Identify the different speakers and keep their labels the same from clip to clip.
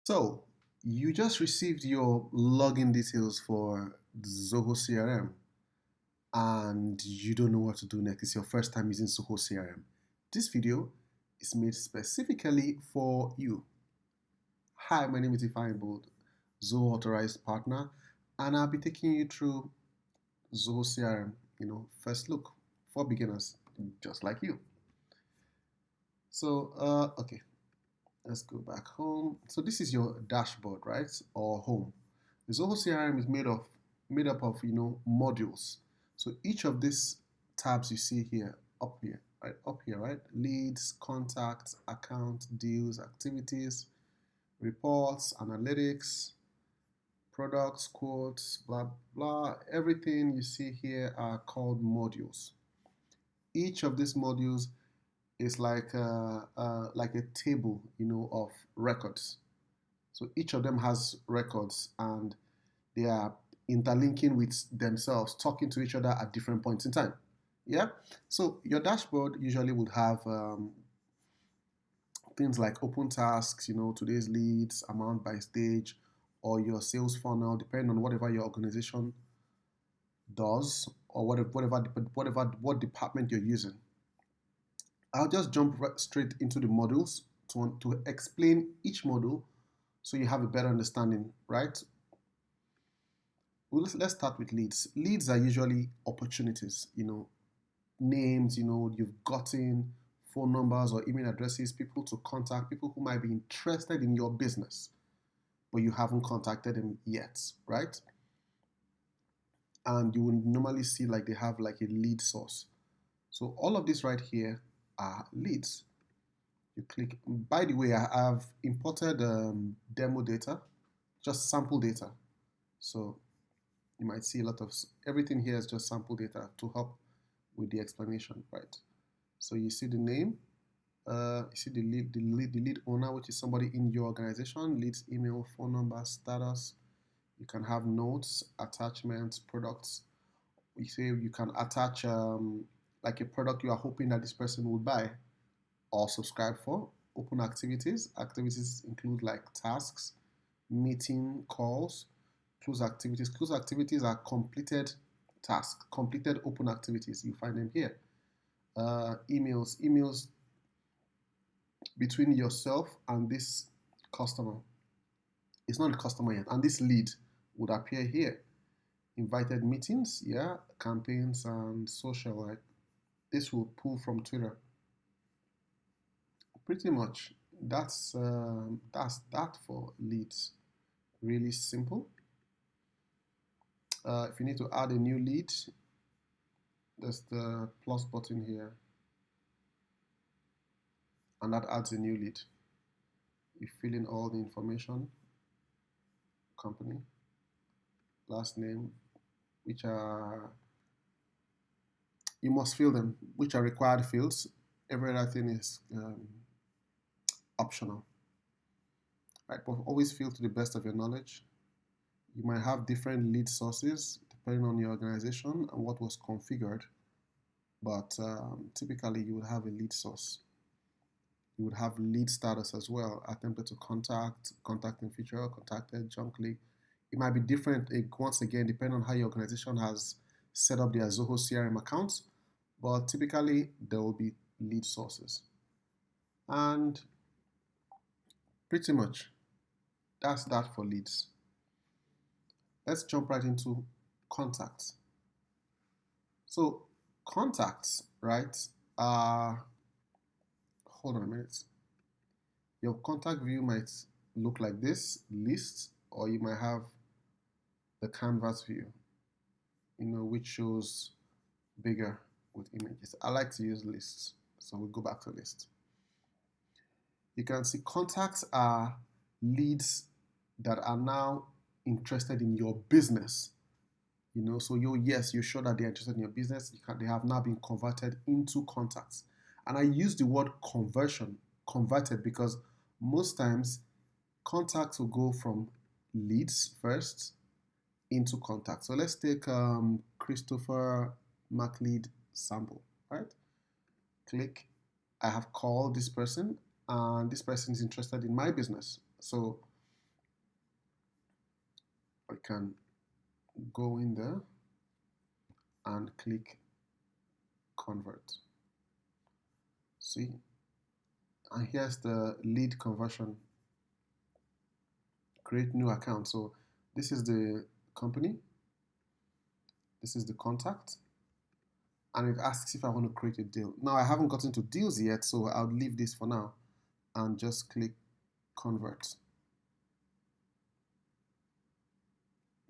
Speaker 1: So you just received your login details for Zoho CRM and you don't know what to do next. It's your first time using Zoho CRM. This video is made specifically for you. Hi, my name is Ifeanyi, Zoho authorized partner, and I'll be taking you through Zoho CRM, first look for beginners just like you. So, okay, let's go back home. So this is your dashboard, right? Or home. The Zoho CRM is made up of modules. So each of these tabs you see here, up here, right? Leads, contacts, account, deals, activities, reports, analytics, products, quotes, blah blah. Everything you see here are called modules. Each of these modules is like a table, of records. So each of them has records and they are interlinking with themselves, talking to each other at different points in time. Yeah. So your dashboard usually would have things like open tasks, today's leads, amount by stage, or your sales funnel, depending on whatever your organization does or what department you're using. I'll just jump straight into the modules to explain each module so you have a better understanding, right? Well, let's start with leads. Leads are usually opportunities, names, you've gotten phone numbers or email addresses, people to contact, people who might be interested in your business, but you haven't contacted them yet, right? And you will normally see like they have like a lead source. So all of this right here are leads. You click. By the way, I have imported demo data, just sample data. So you might see a lot of everything here is just sample data to help with the explanation, right? So you see the name, you see the lead owner, which is somebody in your organization, leads, email, phone number, status. You can have notes, attachments, products. You say you can attach like a product you are hoping that this person will buy or subscribe for. Open activities. Activities include like tasks, meeting, calls. Close activities. Close activities are completed tasks, completed open activities. You find them here. Emails between yourself and this customer. It's not a customer yet, and this lead would appear here. Invited meetings, yeah, campaigns and social. Like this will pull from Twitter. Pretty much, that's that for leads. Really simple. If you need to add a new lead, there's the plus button here, and that adds a new lead. You fill in all the information, company, last name, which are you must fill them, which are required fields. Every other thing is optional. Right, but always fill to the best of your knowledge. You might have different lead sources depending on your organization and what was configured, but typically you would have a lead source. You would have lead status as well, attempted to contact, contacting feature, contacted, junk lead. It might be different once again, depending on how your organization has set up their Zoho CRM accounts, but typically there will be lead sources. And pretty much that's that for leads. Let's jump right into contacts. So contacts, right, hold on a minute. Your contact view might look like this, list, or you might have the canvas view, which shows bigger with images. I like to use lists, so we'll go back to list. You can see contacts are leads that are now interested in your business. So you're sure that they're interested in your business. They have now been converted into contacts. And I use the word converted, because most times contacts will go from leads first into contacts. So let's take Christopher MacLeod sample, right? Click. I have called this person and this person is interested in my business. So can go in there and click convert. See, and here's the lead conversion. Create new account. So this is the company, this is the contact, and it asks if I want to create a deal. Now I haven't gotten to deals yet, so I'll leave this for now and just click convert.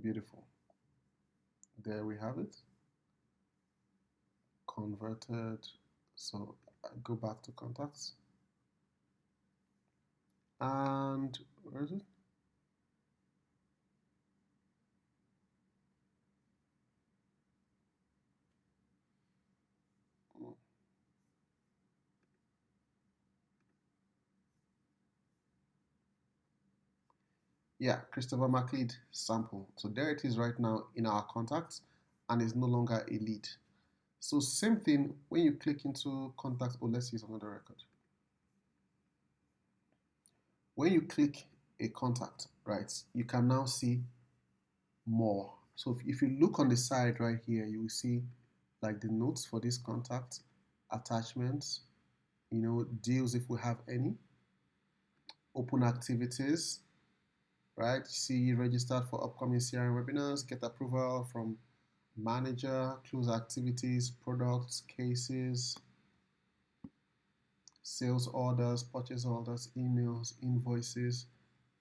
Speaker 1: Beautiful. There we have it. Converted. So I go back to contacts. And where is it? Yeah, Christopher McLeod sample. So there it is right now in our contacts, and it's no longer a lead. So same thing when you click into contacts. Oh, let's use another record. When you click a contact, right, you can now see more. So if you look on the side right here, you will see like the notes for this contact, attachments, deals if we have any, open activities, right? See registered for upcoming CRM webinars, get approval from manager, close activities, products, cases, sales orders, purchase orders, emails, invoices,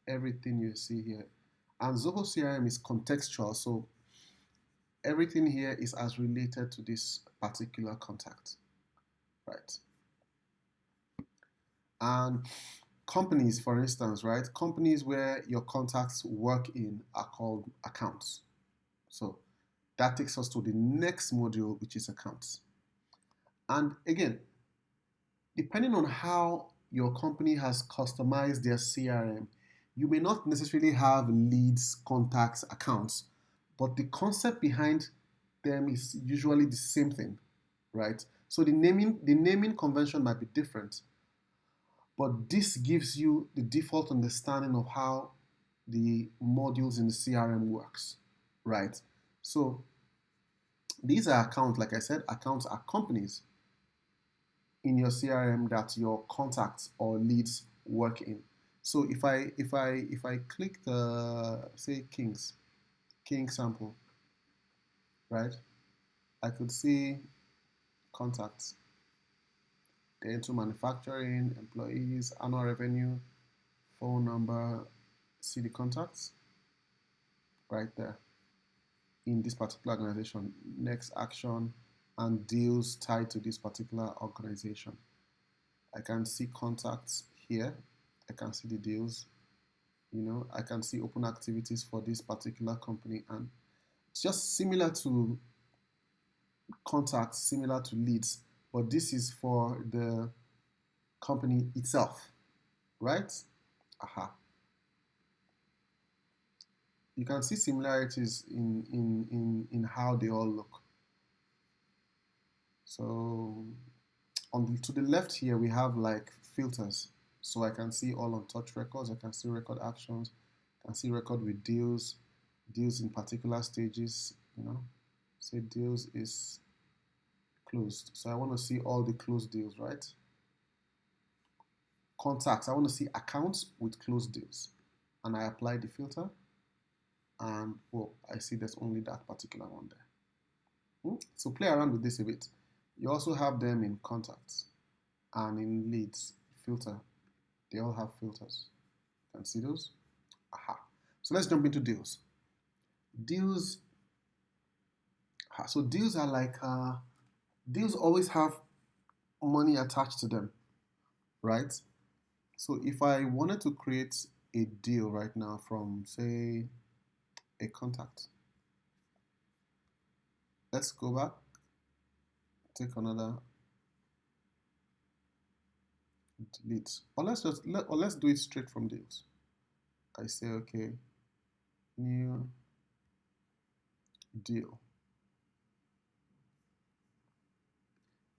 Speaker 1: everything you see here. And Zoho CRM is contextual, so everything here is as related to this particular contact, right? And companies, for instance, right? Companies where your contacts work in are called accounts. So that takes us to the next module, which is accounts. And again, depending on how your company has customized their CRM, you may not necessarily have leads, contacts, accounts, but the concept behind them is usually the same thing, right? So the naming convention might be different, but this gives you the default understanding of how the modules in the CRM works, right? So these are accounts, like I said, accounts are companies in your CRM that your contacts or leads work in. So if I click the say King sample, right? I could see contacts, into manufacturing, employees, annual revenue, phone number, see the contacts right there in this particular organization, next action, and deals tied to this particular organization. I can see contacts here. I can see the deals. I can see open activities for this particular company, and it's just similar to contacts, similar to leads, but this is for the company itself, right? Aha. You can see similarities in how they all look. So to the left here, we have like filters. So I can see all untouched records. I can see record actions. I can see record with deals in particular stages. Say deals is closed. So I want to see all the closed deals, right? Contacts, I want to see accounts with closed deals. And I apply the filter. And I see there's only that particular one there. So play around with this a bit. You also have them in contacts and in leads, filter. They all have filters. You can see those. Aha. So let's jump into deals. Deals. So deals are like deals always have money attached to them, right? So if I wanted to create a deal right now from say a contact, let's go back, take another delete, or let's do it straight from deals. I say okay, new deal.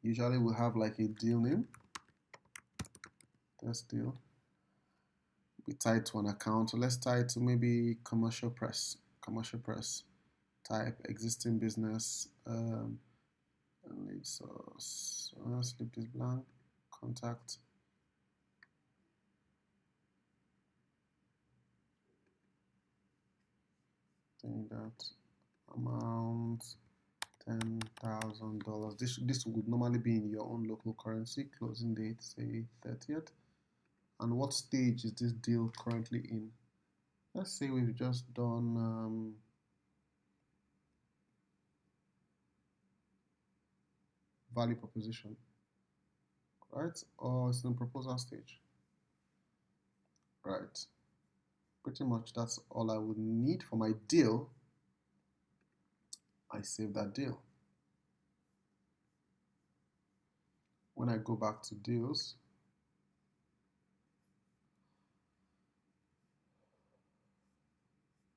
Speaker 1: Usually we'll have like a deal name. Test deal. Be tied to an account. So let's tie it to maybe commercial press. commercial press, type existing business, lead source. Let's leave this blank. Contact. Saying that amount $10,000. This would normally be in your own local currency. Closing date, say 30th. And what stage is this deal currently in? Let's say we've just done value proposition, right? Or it's in proposal stage, right? Pretty much that's all I would need for my deal. I save that deal. When I go back to deals,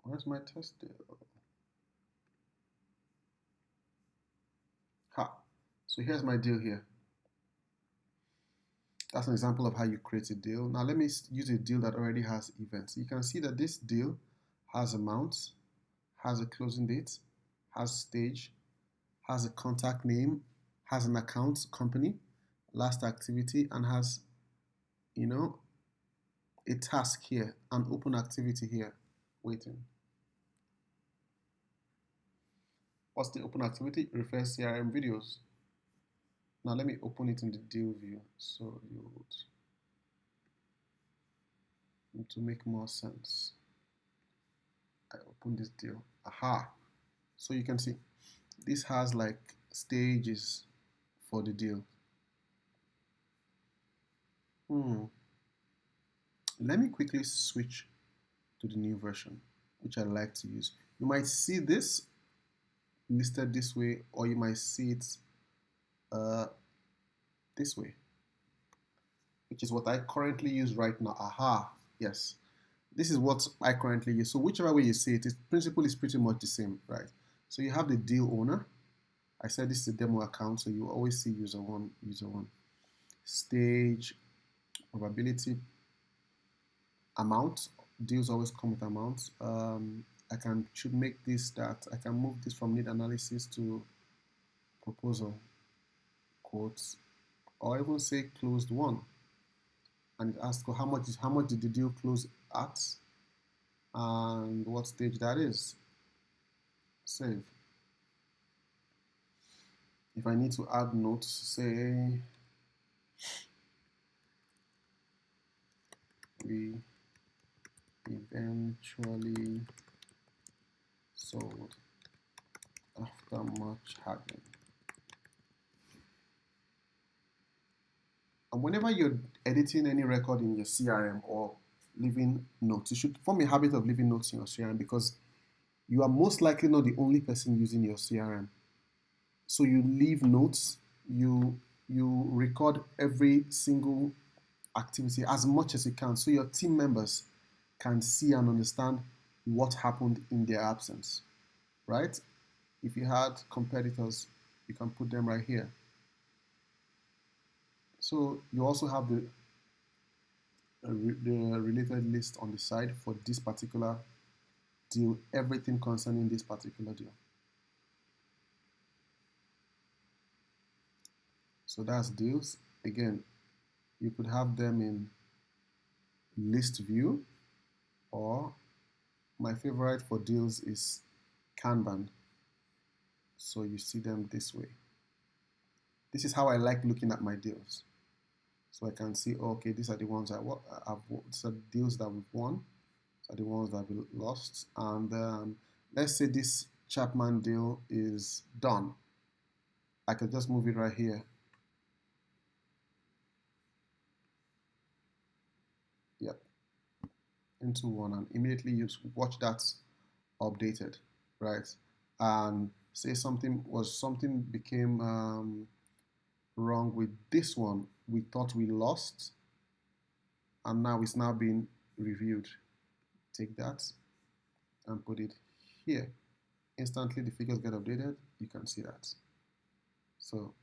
Speaker 1: where's my test deal? Ha! So here's my deal here. That's an example of how you create a deal. Now let me use a deal that already has events. You can see that this deal has amounts, has a closing date, has stage, has a contact name, has an account company, last activity, and has, a task here, an open activity here, waiting. What's the open activity? Refresh CRM videos. Now let me open it in the deal view so to make more sense. I open this deal. Aha! So you can see this has like stages for the deal. Let me quickly switch to the new version, which I like to use. You might see this listed this way, or you might see it this way, which is what I currently use right now. Aha, yes. This is what I currently use. So whichever way you see it, its principle is pretty much the same, right? So you have the deal owner. I said this is a demo account, so you always see user one, stage, probability, amount. Deals always come with amounts. Should make this that I can move this from need analysis to proposal, quotes, or even say closed one, and it asks how much did the deal close at, and what stage that is. Save. If I need to add notes, say we eventually sold after much haggling. And whenever you're editing any record in your CRM or leaving notes, you should form a habit of leaving notes in your CRM, because you are most likely not the only person using your CRM. So you leave notes, you record every single activity as much as you can, so your team members can see and understand what happened in their absence, right? If you had competitors, you can put them right here. So you also have the related list on the side for this particular deal, everything concerning this particular deal. So that's deals. Again, you could have them in list view, or my favorite for deals is Kanban. So you see them this way. This is how I like looking at my deals. So I can see, okay, these are the ones these are the deals that we've won. These are the ones that we lost. And let's say this Chapman deal is done. I can just move it right here. Yep. Into one, and immediately you watch that updated, right? And say something became wrong with this one. We thought we lost, and now it's now being reviewed. Take that and put it here. Instantly the figures get updated. You can see that. So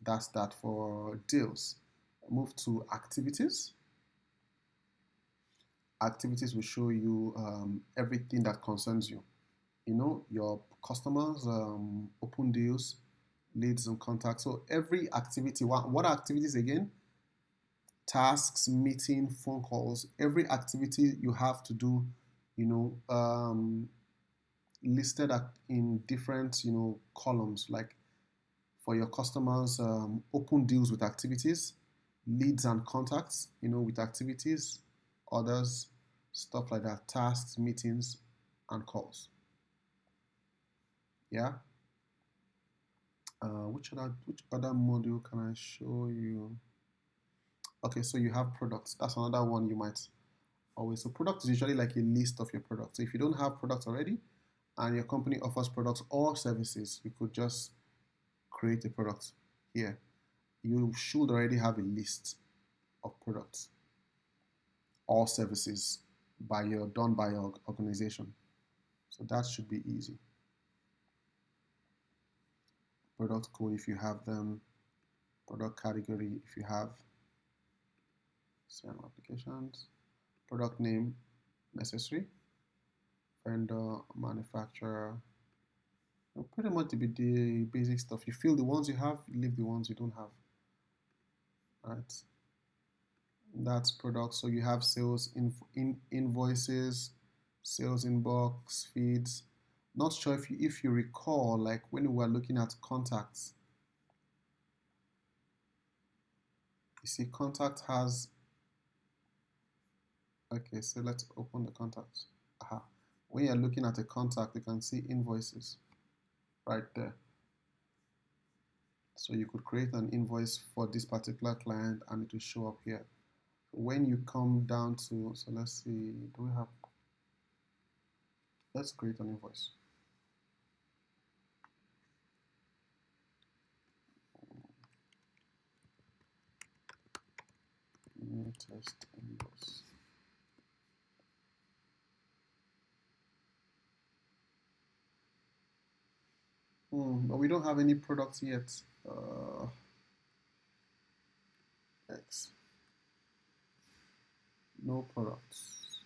Speaker 1: that's that for deals. Move to activities. Activities will show you everything that concerns you. your customers, open deals, leads and contacts. So every activity, what are activities again? Tasks, meeting, phone calls, every activity you have to do, you know, listed in different, columns. Like for your customers, open deals with activities, leads and contacts, with activities, others, stuff like that, tasks, meetings, and calls. Yeah. Which other module can I show you? Okay, so you have products. That's another one you might always. So product is usually like a list of your products. So if you don't have products already and your company offers products or services, you could just create a product here. You should already have a list of products or services done by your organization. So that should be easy. Product code if you have them, product category if you have CRM applications, product name necessary, vendor, manufacturer. Pretty much the basic stuff. You fill the ones you have, you leave the ones you don't have. Right? That's product. So you have sales invoices, sales inbox, feeds. Not sure if you recall, like when we were looking at contacts. You see, contact has. Okay, so let's open the contact. Aha. When you're looking at a contact, you can see invoices right there. So you could create an invoice for this particular client and it will show up here. When you come down to, so let's see, let's create an invoice. New test invoice. But we don't have any products yet. X. No products.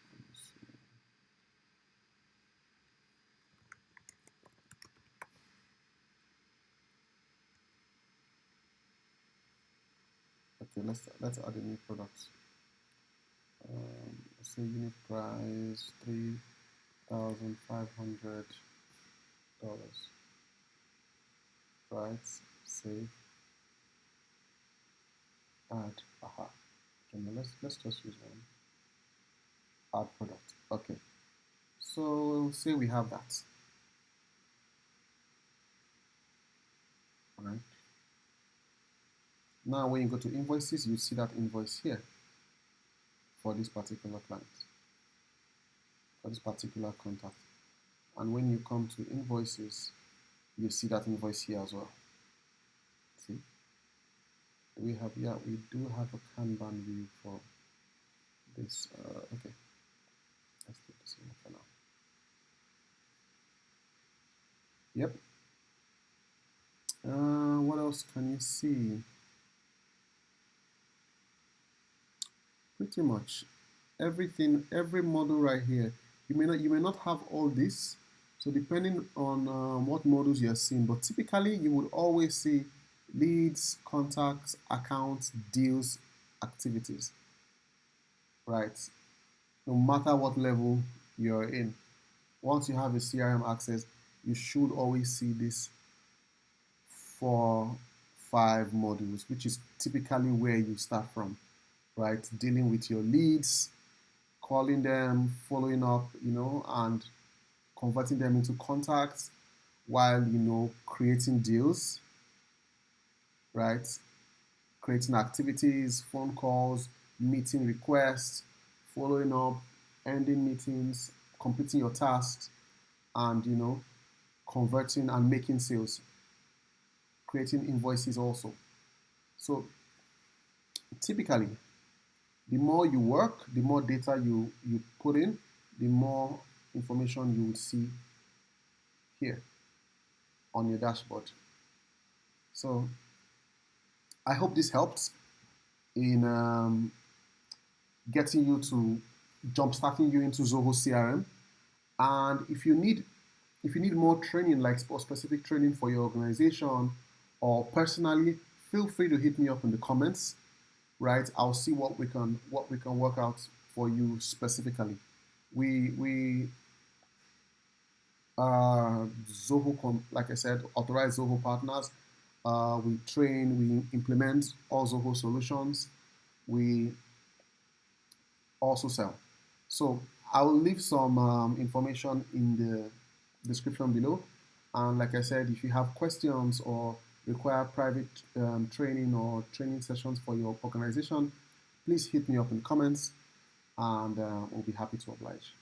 Speaker 1: Okay, let's add a new product. Let's say unit price $3,500. Right. Save. Add. Aha. Okay, now let's just use one. Add product. Okay. So say we have that. All right. Now when you go to invoices, you see that invoice here for this particular client, for this particular contact. And when you come to invoices, you see that invoice here as well. See? We do have a Kanban view for this. Okay. Let's keep this in for now. Yep. What else can you see? Pretty much everything, every model right here. You may not have all this, so depending on what models you're seeing, but typically you would always see leads, contacts, accounts, deals, activities, right? No matter what level you're in. Once you have a CRM access, you should always see this 4, 5 modules, which is typically where you start from, right? Dealing with your leads, calling them, following up, and converting them into contacts while, creating deals, right? Creating activities, phone calls, meeting requests, following up, ending meetings, completing your tasks, and, converting and making sales, creating invoices also. So typically, the more you work, the more data you put in, the more information you would see here on your dashboard. So I hope this helped in jumpstarting you into Zoho CRM. And if you need If you need more training, like specific training for your organization or personally, feel free to hit me up in the comments. Right, I'll see what we can work out for you specifically. We Zoho, like I said, authorized Zoho partners. We train, we implement all Zoho solutions. We also sell. So I will leave some information in the description below. And like I said, if you have questions or require private training or training sessions for your organization, please hit me up in the comments and we'll be happy to oblige.